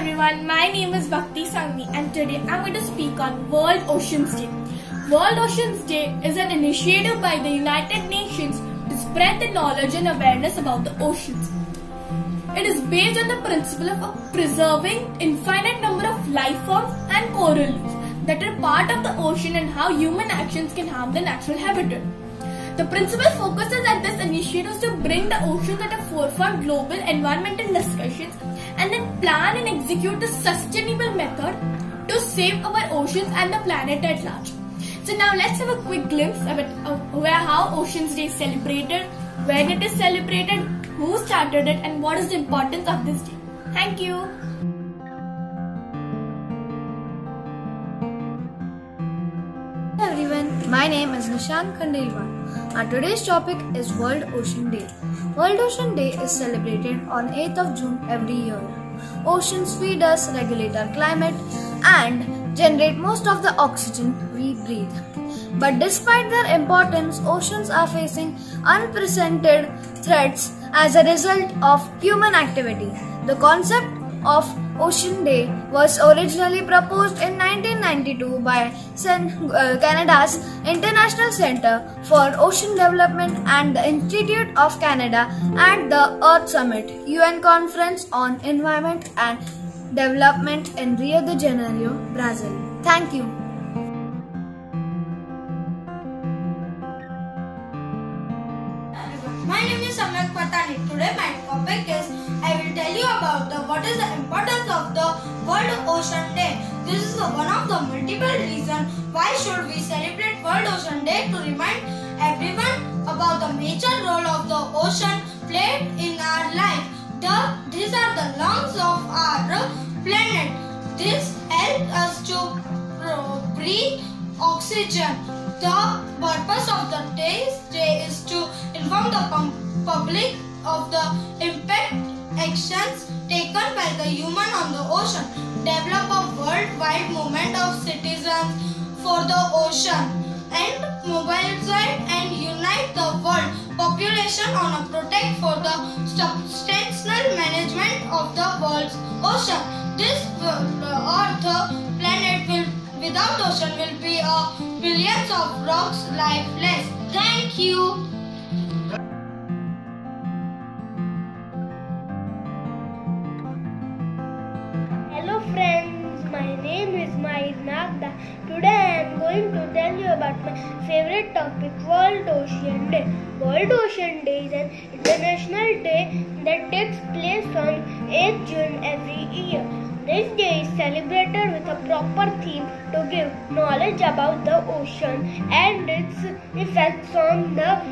everyone, my name is Bhakti Sangvi and today I'm going to speak on World Oceans Day. World Oceans Day is an initiative by the United Nations to spread the knowledge and awareness about the oceans. It is based on the principle of preserving infinite number of life forms and coral reefs that are part of the ocean and how human actions can harm the natural habitat. The principal focuses at this initiative is to bring the oceans at the forefront global environmental discussions and then plan and execute a sustainable method to save our oceans and the planet at large. So now let's have a quick glimpse about how Oceans Day is celebrated, when it is celebrated, who started it and what is the importance of this day. Thank you. Hello everyone, my name is Nishant Khandelwal. Our today's topic is World Ocean Day. World Ocean Day is celebrated on 8th of June every year. Oceans feed us, regulate our climate and generate most of the oxygen we breathe. But despite their importance, oceans are facing unprecedented threats as a result of human activity. The concept of Ocean Day was originally proposed in 1992 by Canada's International Centre for Ocean Development and the Institute of Canada at the Earth Summit, UN Conference on Environment and Development in Rio de Janeiro, Brazil. Thank you. My name is Samyak Patani. Today my topic is I will tell you about what is the importance of the World Ocean Day. This is one of the multiple reasons why should we celebrate World Ocean Day to remind everyone about the major role of the ocean played in our life. These are the lungs of our planet. This helps us to breathe oxygen. The purpose of the day is to inform the public of the impact actions taken by the human on the ocean, develop a worldwide movement of citizens for the ocean, and mobilize and unite the world population on a protect for the sustainable management of the world's ocean. This Earth planet will without ocean will be billions of rocks lifeless. Thank you. Hello friends, my name is Mahir Nagda. Today I am going to tell you about my favorite topic, World Ocean Day. World Ocean Day is an international day that takes place on 8th June every year. This day is celebrated with a proper theme to give knowledge about the ocean and its effects on the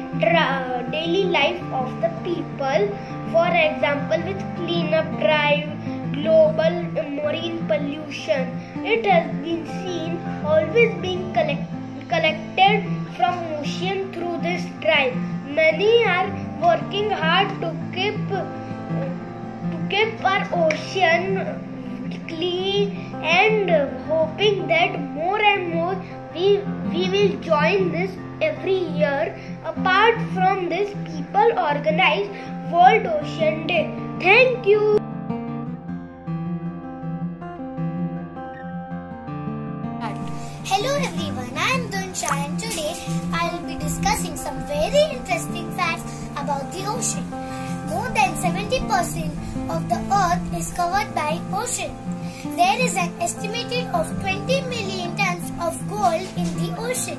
daily life of the people. For example, with cleanup drive, global marine pollution. It has been seen always being collected from ocean through this drive. Many are working hard to keep our ocean clean and hoping that more and more we will join this every year. Apart from this, people organize World Ocean Day. Thank you. Hello everyone, I am Dunsha and today I will be discussing some very interesting facts about the ocean. More than 70% of the earth is covered by ocean. There is an estimated of 20 million tons of gold in the ocean.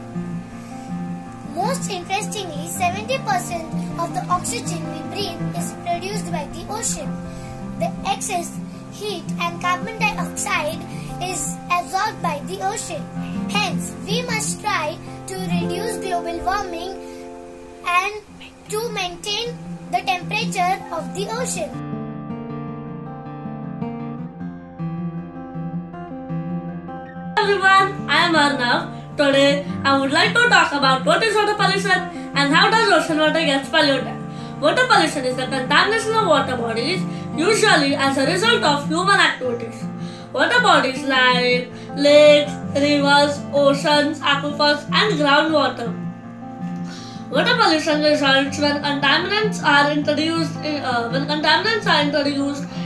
Most interestingly, 70% of the oxygen we breathe is produced by the ocean. The excess heat and carbon dioxide is absorbed by the ocean. Hence, we must try to reduce global warming and to maintain the temperature of the ocean. Hello everyone, I am Arnav. Today, I would like to talk about what is water pollution and how does ocean water gets polluted. Water pollution is the contamination of water bodies, usually as a result of human activities. Water bodies like lakes, rivers, oceans, aquifers and groundwater Water pollution results when contaminants are introduced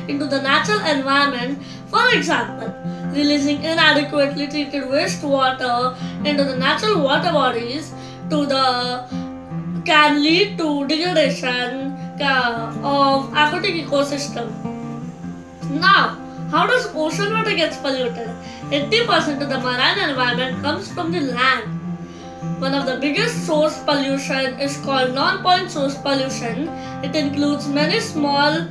into the natural environment. For example, releasing inadequately treated wastewater into the natural water bodies can lead to degradation of aquatic ecosystem. Now, how does ocean water get polluted? 80% of the marine environment comes from the land. One of the biggest source pollution is called non-point source pollution. It includes many small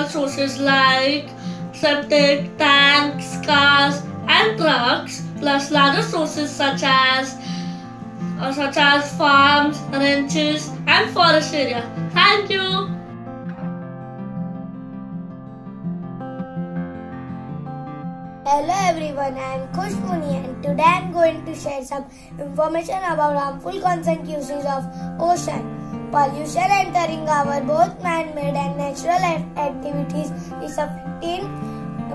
sources like septic tanks, cars, and trucks, plus larger sources such as farms, ranches, and forest area. Thank you. Hello everyone, I am Kush Muni and today I am going to share some information about harmful consequences of ocean. Pollution entering our both man-made and natural activities is affecting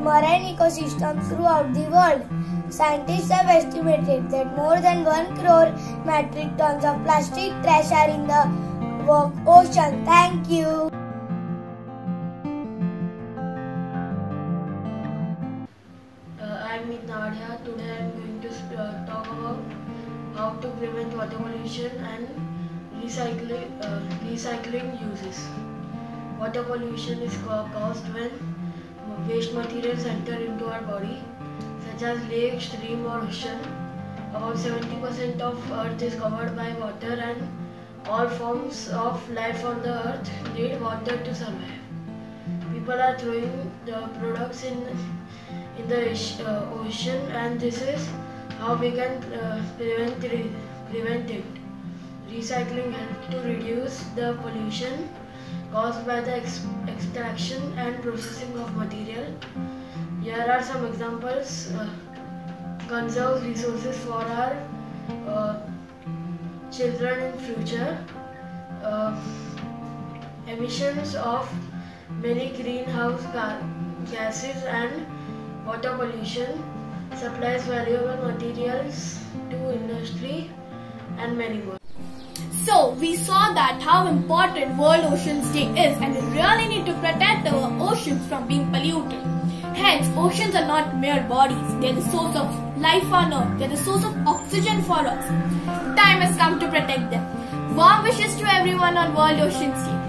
marine ecosystems throughout the world. Scientists have estimated that more than 1 crore metric tons of plastic trash are in the ocean. Thank you. I'm Meet Nadia. Today I'm going to talk about how to prevent water pollution and recycling uses. Water pollution is caused when waste materials enter into our body, such as lake, stream or ocean. About 70% of earth is covered by water and all forms of life on the earth need water to survive. People are throwing the products in the ocean, and this is how we can prevent it. Recycling helps to reduce the pollution caused by the extraction and processing of material. Here are some examples. Conserve resources for our children in future. Emissions of many greenhouse gases and water pollution, supplies valuable materials to industry, and many more. So, we saw that how important World Oceans Day is, and we really need to protect our oceans from being polluted. Hence, oceans are not mere bodies. They are the source of life on Earth. They are the source of oxygen for us. Time has come to protect them. Warm wishes to everyone on World Oceans Day.